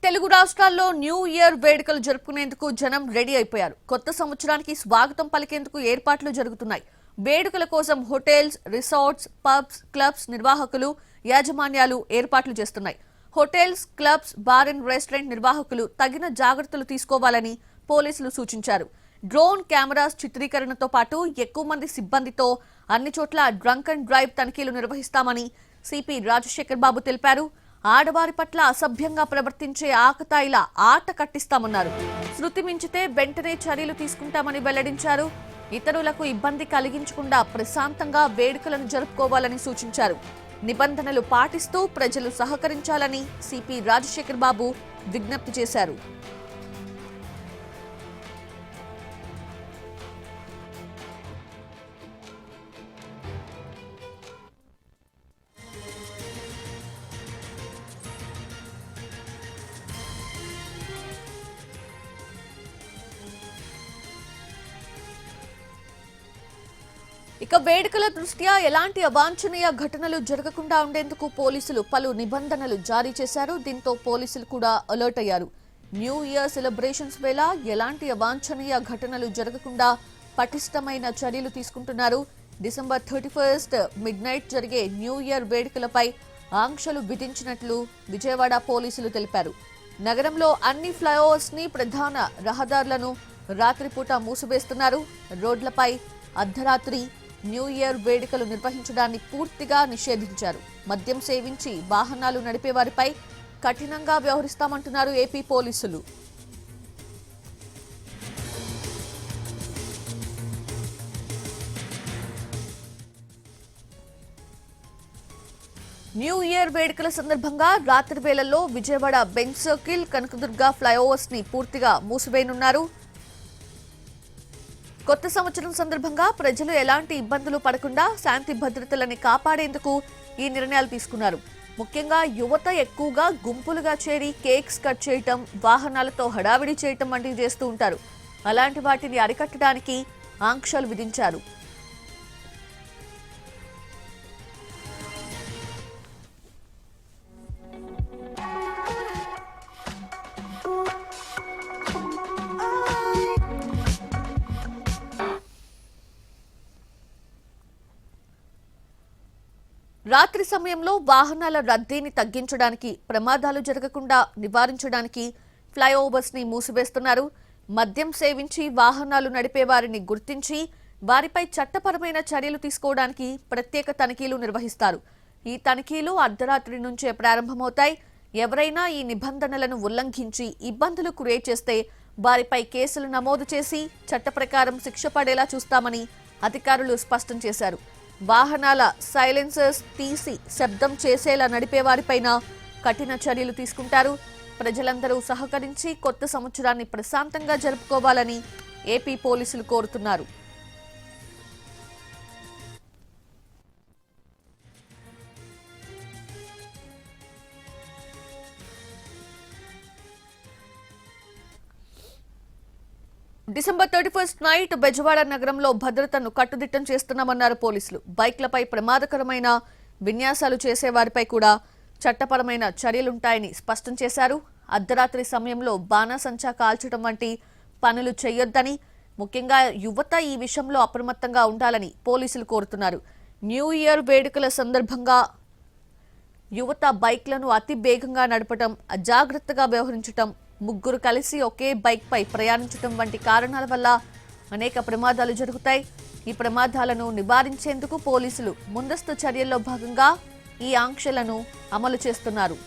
తెలుగు రాష్ట్రాల్లో new year వేడుకలు జరుపుకునేందుకు జనం రెడీ అయిపోయారు. కొత్త సంవత్సరానికి స్వాగతం పలికేందుకు ఏర్పాట్లు జరుగుతున్నాయి. వేడుకల కోసం హోటల్స్, రిసార్ట్స్, పబ్స్, క్లబ్స్ నిర్వాహకులు, యాజమాన్యాలు ఏర్పాట్లు చేస్తున్నాయి. Hotels, clubs, bar and restaurant నిర్వాహకులు తగిన జాగ్రత్తలు తీసుకోవాలని పోలీసులు సూచించారు. డ్రోన్ కెమెరాస్ చిత్రీకరణతో పాటు ఎక్కువ మంది సిబ్బందితో అన్ని చోట్ల డ్రంక్ అండ్ డ్రైవ్ తనిఖీలు నిర్వహిస్తామని సిపి రాజశేఖర్ బాబు తెలిపారు. ఆడవారి పట్ల అసభ్యంగా ప్రవర్తించే ఆకతాయిల ఆట కట్టిస్తామన్నారు. శృతి మించితే వెంటనే చర్యలు తీసుకుంటామని వెల్లడించారు. ఇతరులకు ఇబ్బంది కలిగించకుండా ప్రశాంతంగా వేడుకలను జరుపుకోవాలని సూచించారు. నిబంధనలు పాటిస్తూ ప్రజలు సహకరించాలని సిపి రాజశేఖర్ బాబు విజ్ఞప్తి చేశారు. ఇక వేడుకల దృష్ట్యా ఎలాంటి అవాంఛనీయ ఘటనలు జరగకుండా ఉండేందుకు పోలీసులు పలు నిబంధనలు జారీ చేశారు. దీంతో పోలీసులు కూడా అలర్ట్ అయ్యారు. న్యూ ఇయర్ సెలబ్రేషన్స్ వేళ ఎలాంటి అవాంఛనీయ ఘటనలు జరగకుండా పటిష్టమైన చర్యలు తీసుకుంటున్నారు. డిసెంబర్ 31 మిడ్నైట్ జరిగే న్యూ ఇయర్ వేడుకలపై ఆంక్షలు విధించినట్లు విజయవాడ పోలీసులు తెలిపారు. నగరంలో అన్ని ఫ్లైఓవర్స్ ని, ప్రధాన రహదారులను రాత్రిపూట మూసివేస్తున్నారు. రోడ్లపై అర్ధరాత్రి న్యూ ఇయర్ వేడుకలు నిర్వహించడాన్ని పూర్తిగా నిషేధించారు. మద్యం సేవించి వాహనాలు నడిపేవారిపై కఠినంగా వ్యవహరిస్తామంటున్నారు ఏపీ పోలీసులు. న్యూ ఇయర్ వేడుకల సందర్భంగా రాత్రి వేళల్లో Vijayawada bench circle, Kanakadurga flyovers ని పూర్తిగా మూసివేయనున్నారు. కొత్త సంవత్సరం సందర్భంగా ప్రజలు ఎలాంటి ఇబ్బందులు పడకుండా శాంతి భద్రతలని కాపాడేందుకు ఈ నిర్ణయాలు తీసుకున్నారు. ముఖ్యంగా యువత ఎక్కువగా గుంపులుగా చేరి కేక్స్ కట్ చేయటం, వాహనాలతో హడావిడి చేయటం వంటివి చేస్తూ ఉంటారు. అలాంటి వాటిని అరికట్టడానికి ఆంక్షలు విధించారు. రాత్రి సమయంలో వాహనాల రద్దీని తగ్గించడానికి, ప్రమాదాలు జరగకుండా నివారించడానికి ఫ్లైఓవర్స్ ని మూసివేస్తున్నారు. మద్యం సేవించి వాహనాలు నడిపే వారిని గుర్తించి వారిపై చట్టపరమైన చర్యలు తీసుకోవడానికి ప్రత్యేక తనిఖీలు నిర్వహిస్తారు. ఈ తనిఖీలు అర్ధరాత్రి నుంచే ప్రారంభమవుతాయి. ఎవరైనా ఈ నిబంధనలను ఉల్లంఘించి ఇబ్బందులు క్రియేట్ చేస్తే వారిపై కేసులు నమోదు చేసి చట్ట ప్రకారం శిక్ష పడేలా చూస్తామని అధికారులు స్పష్టం చేశారు. వాహనాల సైలెన్సర్స్ తీసి శబ్దం చేసేలా నడిపేవారిపైన కఠిన చర్యలు తీసుకుంటారు. ప్రజలందరూ సహకరించి కొత్త సంవత్సరాన్ని ప్రశాంతంగా జరుపుకోవాలని ఏపీ పోలీసులు కోరుతున్నారు. డిసెంబర్ 31 నైట్ బెజవాడ నగరంలో భద్రతను కట్టుదిట్టం చేస్తున్నామన్నారు పోలీసులు. బైక్లపై ప్రమాదకరమైన విన్యాసాలు చేసేవారిపై కూడా చట్టపరమైన చర్యలుంటాయని స్పష్టం చేశారు. అర్ధరాత్రి సమయంలో బాణాసంచా కాల్చడం వంటి పనులు చేయొద్దని, ముఖ్యంగా యువత ఈ విషయంలో అప్రమత్తంగా ఉండాలని పోలీసులు కోరుతున్నారు. న్యూ ఇయర్ వేడుకల సందర్భంగా యువత బైక్లను అతి వేగంగా నడపడం, అజాగ్రత్తగా వ్యవహరించడం, ముగ్గురు కలిసి ఒకే బైక్ పై ప్రయాణించడం వంటి కారణాల వల్ల అనేక ప్రమాదాలు జరుగుతాయి. ఈ ప్రమాదాలను నివారించేందుకు పోలీసులు ముందస్తు చర్యల్లో భాగంగా ఈ ఆంక్షలను అమలు చేస్తున్నారు.